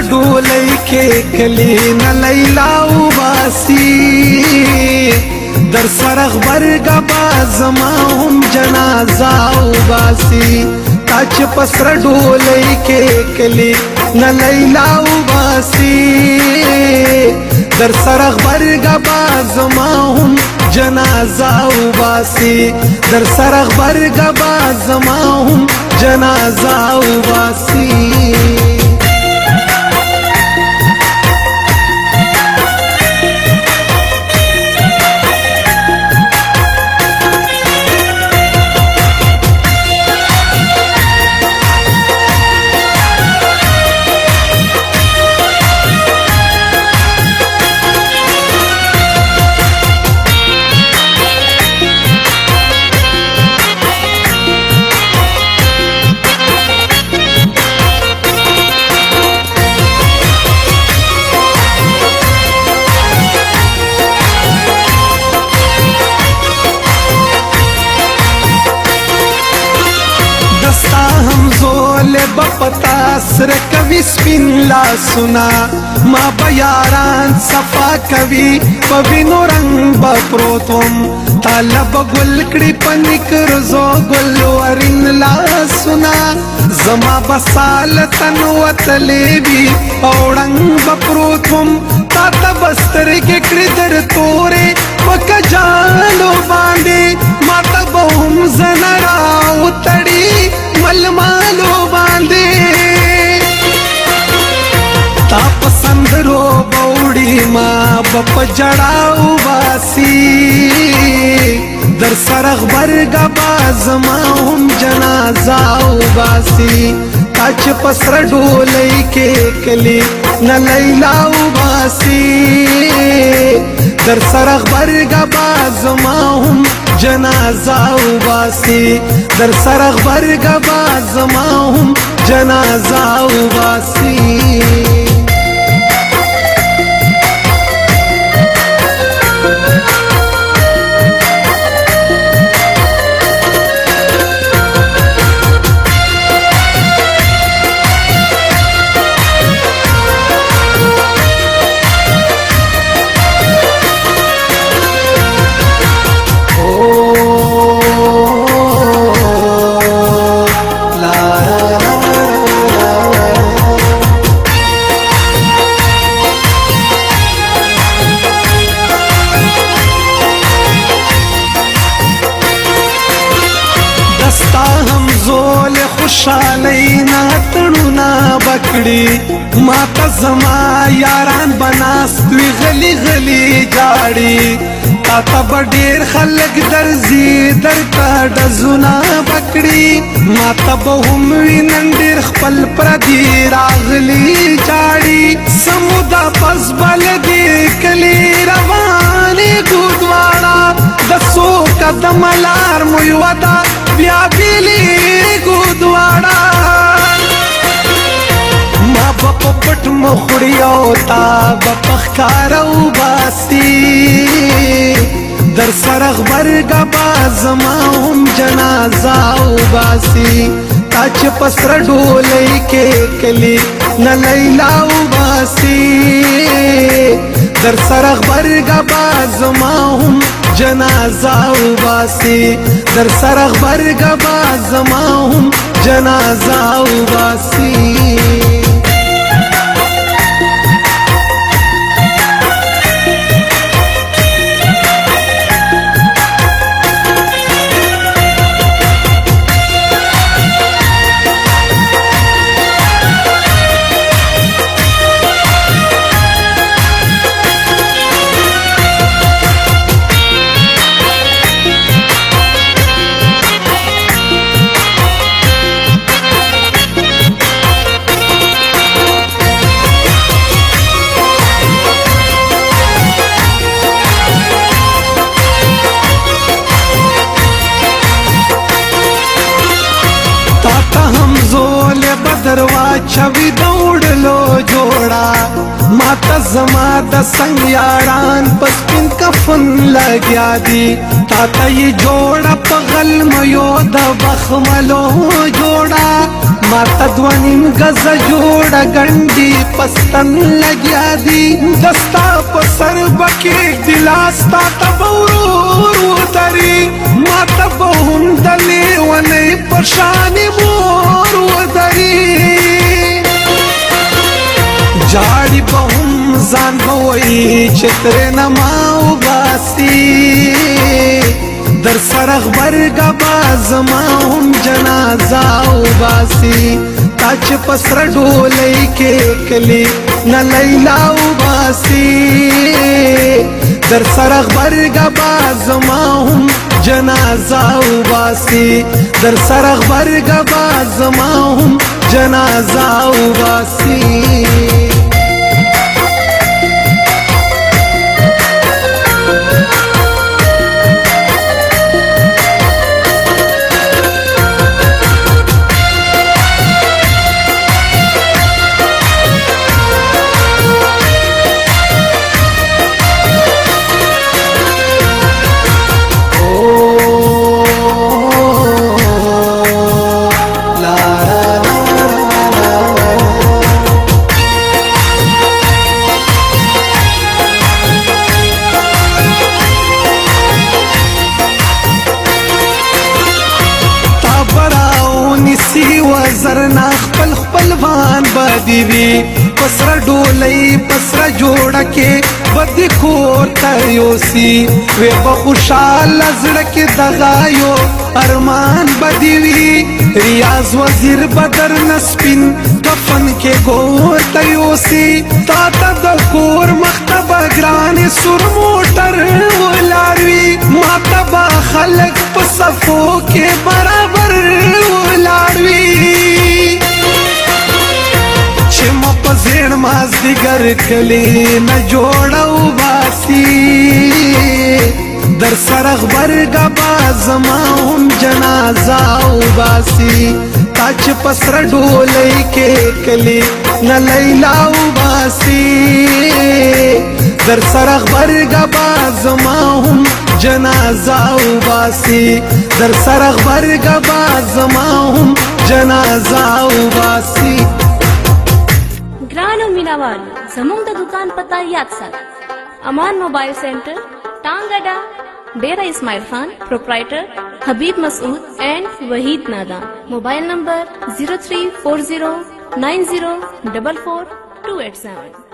ډولۍ کې کلی نه لیلا وباسي در سره غبرګه زما هم جنازه وباسي تا چې په سره ډولۍ کې کلی نه لیلا وباسي در سره غبرګه زما هم جنازه وباسي در سره غبرګه زما هم جنازه وباسي بپتا سر کوي سپین لاسونه ما بیاران صفا کوي په وینو رنگ به پروت وم طالب ګل کړي په نکرزو ګل ورین لاسونه زما بسال تن وتلې وي او رنگ به پروت وم تا ته بسترګې کړي در تورې په کجالو باندې ما ته به هم زنه راوتړي ملمالو باندې تا پسندرو بوڑی ما بپ جڑاو باسی در سرغ برگا بازما هم جنازاو باسی تا چ پسر ڈولی کے کلی نہ لیلاو باسی در سرغ برگا بازما هم جنازاو باسی در سرغ برگا بازما هم جنازاو باسی خوشحالی نا تڑونا بکڑی ماتا زما یاران بناستوی غلی غلی جاڑی تاتا بڑیر خلق درزی درتا ڈزونا بکڑی ماتا بہموی نندر خپل پردی راغلی جاڑی سمودا پس بلدی کلی روانی گودوانا دسو قدم لار مویودا بیا بیلی گودوانا ما با پٹ مخڑیو تا با پخکارو باسی در سرغ برگا بازما هم جنازاو باسی تا چ پسر ڈولی کے کلی نہ لیلاو باسی در سرغ برگا بازما هم جنازاو باسی در سرغ برگا بازما هم جنازاو باسی دروا چوی دوڑلو جوڑا ماتا زما د سنگ یاران پس پن کف دفن لګیا دي تا ته یې جوړه په غلمیو د بخملو جوړه ما ته دوه نیم ګزه جوړه ګنډي پستن لګیا دي دستا په سر به کښېږدي لاس تا ته به ورور ودري ما ته به هم د لیونۍ په شانې مور ودري جاړي به هم ځان به وایي چې ترېنه ما وباسي در سره غبرګه به زما هم جنازه وباسي تا چې په سره ډولۍ کې کلي نه لیلا وباسي در سره غبرګه به زما هم جنازه وباسي در سره غبرګه به زما هم جنازه وباسي زرنا خپل خپلوان بدی وی پسره ډولۍ پسره جوړه کې بدی کور ته یوسي وی په خوشحاله زړه کې دغه یو ارمان بدی وی ریاض وزیر بدر نسپین کفن کې کور ته یوسي تا ته د کور مختبه ګرانې سور موټر ولاړ وي ما ته به خلک په صفو کې برابر ولاړ وي چې ما په زیړ مازدیګر کلي نه جوړه وباسي در سره غبرګه به زما هم جنازه وباسي تا چې په سره ډولۍ کې کلي نه لیلا وباسي در سره غبرګه به زما هم جنازه وباسي در سره غبرګه به زما هم جنازه وباسي ګرانو مینوال زموږ د دکان پتا یاد ساتئ امان موبایل سینټر ټانګډا ډیرا اسماعیل خان پروپرائٹر حبیب مسعود اینڈ وحید نادان موبایل نمبر 034090444287